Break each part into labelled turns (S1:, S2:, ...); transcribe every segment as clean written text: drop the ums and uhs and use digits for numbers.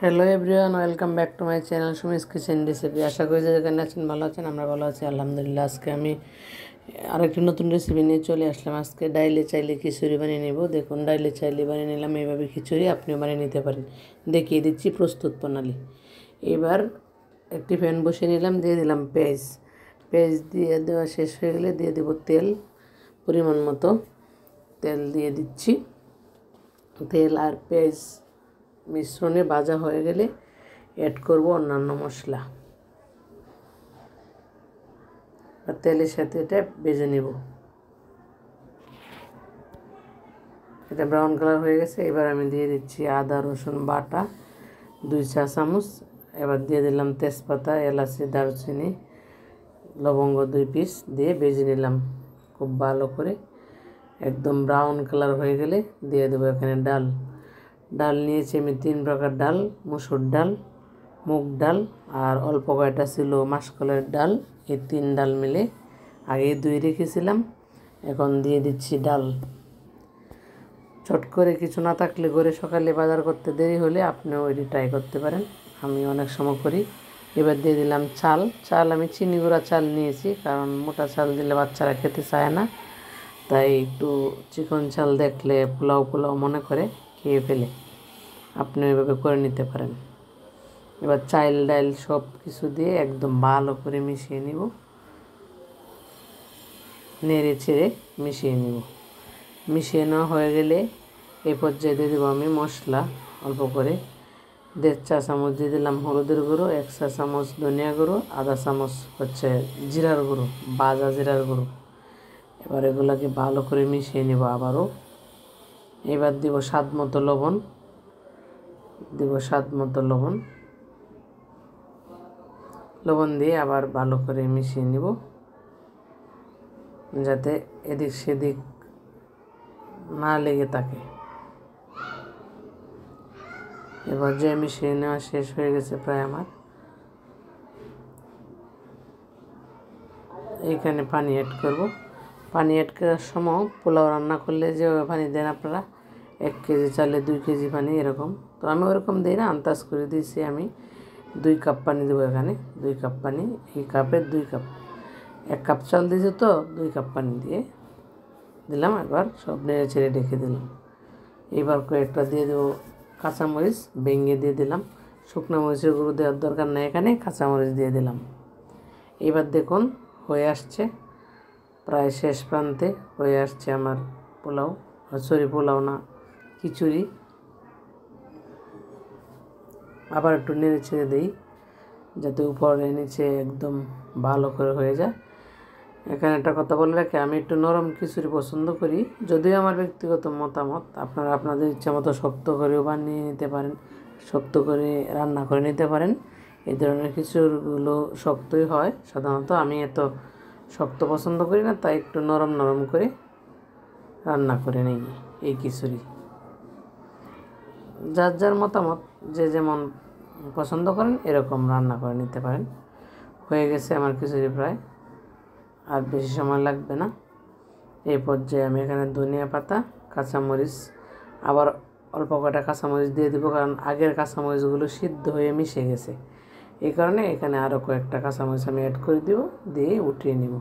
S1: Hello everyone, welcome back to my channel Sumi's kitchen recipe. আশা করি যে যেখানে আছেন ভালো আছেন, আমরা ভালো আছি আলহামদুলিল্লাহ। আজকে আমি আরেকটি নতুন রেসিপি নিয়ে চলে আসলাম। আজকে ডাইলে চাইলে খিচুড়ি বানিয়ে নেব। দেখুন, ডাইলে চাইলে বানিয়ে নিলাম, এইভাবে খিচুড়ি আপনিও বানিয়ে নিতে পারেন। দেখিয়ে দিচ্ছি প্রস্তুত প্রণালী। এবার একটি প্যান বসিয়ে নিলাম, দিয়ে দিলাম পেঁয়াজ। পেঁয়াজ দিয়ে দেওয়া শেষ হয়ে গেলে দিয়ে দেব তেল, পরিমাণ মতো তেল দিয়ে দিচ্ছি। তেল আর পেঁয়াজ মিশ্রণে ভাজা হয়ে গেলে অ্যাড করব অন্যান্য মশলা, আর তেলের সাথে এটা ভেজে নেব। এটা ব্রাউন কালার হয়ে গেছে। এবার আমি দিয়ে দিচ্ছি আদা রসুন বাটা 2 চা চামচ। এবার দিয়ে দিলাম তেজপাতা, এলাচি, দারুচিনি, লবঙ্গ 2 পিস দিয়ে ভেজে নিলাম খুব ভালো করে। একদম ব্রাউন কালার হয়ে গেলে দিয়ে দেবো এখানে ডাল নিয়েছি আমি 3 প্রকার ডাল: মসুর ডাল, মুগ ডাল, আর অল্প কয়টা ছিল মাসকলাইয়ের ডাল। এই 3 ডাল মিলে আগে ধুয়ে রেখেছিলাম। এখন দিয়ে দিচ্ছি ডাল। চট করে কিছু না থাকলে ঘরে সকালে বাজার করতে দেরি হলে আপনিও এটি ট্রাই করতে পারেন, আমি অনেক সময় করি। এবার দিয়ে দিলাম চাল আমি চিনি গুঁড়া চাল নিয়েছি, কারণ মোটা চাল দিলে বাচ্চারা খেতে চায় না, তাই একটু চিকন চাল দেখলে পোলাও মনে করে খেয়ে ফেলে। আপনি ওইভাবে করে নিতে পারেন। এবার চাল ডাল সব কিছু দিয়ে একদম ভালো করে মিশিয়ে নিব, নেড়ে চেড়ে মিশিয়ে নিব। মিশিয়ে নেওয়া হয়ে গেলে এই পর্যায়ে দিয়ে দেবো আমি মশলা অল্প করে। 1.5 চা চামচ দিয়ে দিলাম হলুদের গুঁড়ো, 1 চা চামচ ধনিয়া গুঁড়ো, আধা চামচ হচ্ছে জিরার গুঁড়ো, ভাজা জিরার গুঁড়ো। এবার এগুলোকে ভালো করে মিশিয়ে নেব আবারও। এবার দিব স্বাদ মতো লবণ দিয়ে আবার ভালো করে মিশিয়ে নিব, যাতে এদিক সেদিক না লেগে থাকে। এবার যে মিশিয়ে নেওয়া শেষ হয়ে গেছে প্রায় আমার। এইখানে পানি অ্যাড করব। পানি অ্যাড করার সময় পোলাও রান্না করলে যে পানি দেন আপনারা, 1 কেজি চালে 2 কেজি পানি এরকম, তো আমি ওরকম দিই না, আন্দাজ করে দিয়েছি আমি। 2 কাপ পানি দেবো এখানে, 2 কাপ পানি। এই কাপের 2 কাপ, 1 কাপ চাল দিয়েছি তো 2 কাপ পানি দিয়ে দিলাম। এবার সব নেড়ে ছেড়ে ঢেকে দিলাম। এবার কয়েকটা দিয়ে দেবো কাঁচামরিচ, ভেঙে দিয়ে দিলাম। শুকনো মরিচের গুঁড়ো দেওয়ার দরকার নেই, এখানে কাঁচামরিচ দিয়ে দিলাম। এবার দেখুন হয়ে আসছে, প্রায় শেষ প্রান্তে হয়ে আসছে আমার পোলাও না, খিচুড়ি। আবার একটু নেড়ে ছেড়ে দিই, যাতে উপরে নিচে একদম ভালো করে হয়ে যায়। এখানে একটা কথা বলে রাখি, আমি একটু নরম খিচুড়ি পছন্দ করি, যদিও আমার ব্যক্তিগত মতামত। আপনারা আপনাদের ইচ্ছা মতো শক্ত করেও বানিয়ে নিতে পারেন, শক্ত করে রান্না করে নিতে পারেন। এই ধরনের খিচুড়িগুলো শক্তই হয় সাধারণত। আমি এত শক্ত পছন্দ করি না, তাই একটু নরম করে রান্না করে নিই এই খিচুড়ি। যার যার মতামত, যে যেমন পছন্দ করেন এরকম রান্না করে নিতে পারেন। হয়ে গেছে আমার খিচুড়ি প্রায়, আর বেশি সময় লাগবে না। এই পর্যায়ে আমি এখানে ধনিয়া পাতা, কাঁচামরিচ, আবার অল্প কটা কাঁচামরিচ দিয়ে দেবো, কারণ আগের কাঁচামরিচগুলো সিদ্ধ হয়ে মিশে গেছে। এই কারণে এখানে আরও কয়েকটা কাঁচামরিচ আমি অ্যাড করে দিব, দিয়ে উঠিয়ে নিব।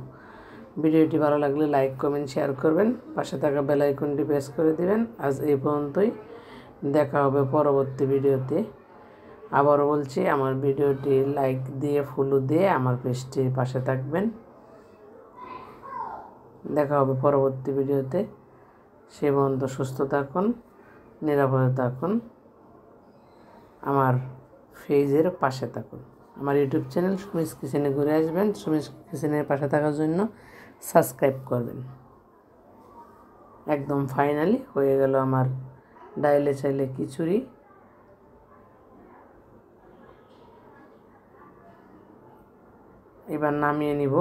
S1: ভিডিওটি ভালো লাগলে লাইক কমেন্ট শেয়ার করবেন, পাশে থাকা বেল আইকনটি প্রেস করে দিবেন। আজ এই পর্যন্তই, দেখা হবে পরবর্তী ভিডিওতে। আবারও বলছি, আমার ভিডিওটি লাইক দিয়ে ফলো দিয়ে আমার পেজটির পাশে থাকবেন। দেখা হবে পরবর্তী ভিডিওতে। সে পর্যন্ত সুস্থ থাকুন, নিরাপদে থাকুন, আমার পেজের পাশে থাকুন। আমার ইউটিউব চ্যানেল সুমিস কিচেনে ঘুরে আসবেন। সুমিস কিচেনের পাশে থাকার জন্য সাবস্ক্রাইব করবেন। একদম ফাইনালি হয়ে গেল আমার ডাইলে চাইলে খিচুড়ি। এবার নামিয়ে নিব।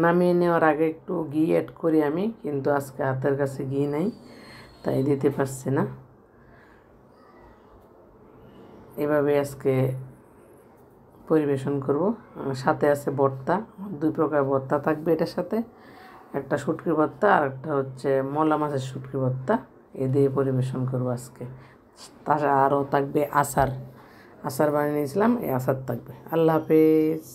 S1: নামিয়ে নেওয়ার আগে একটু ঘি অ্যাড করি আমি, কিন্তু আজকে হাতের কাছে ঘি নাই, তাই দিতে পারছি না। এভাবে আজকে পরিবেশন করব। সাথে আছে ভর্তা, 2 প্রকার ভর্তা থাকবে এটার সাথে, একটা শুটকি ভর্তা আর একটা হচ্ছে মলা মাছের শুটকি ভর্তা। এ দিয়ে পরিবেশন করব আজকে। তার আরও থাকবে আচার বানিয়ে নিয়েছিলাম, এই আচার থাকবে। আল্লাহ হাফেজ।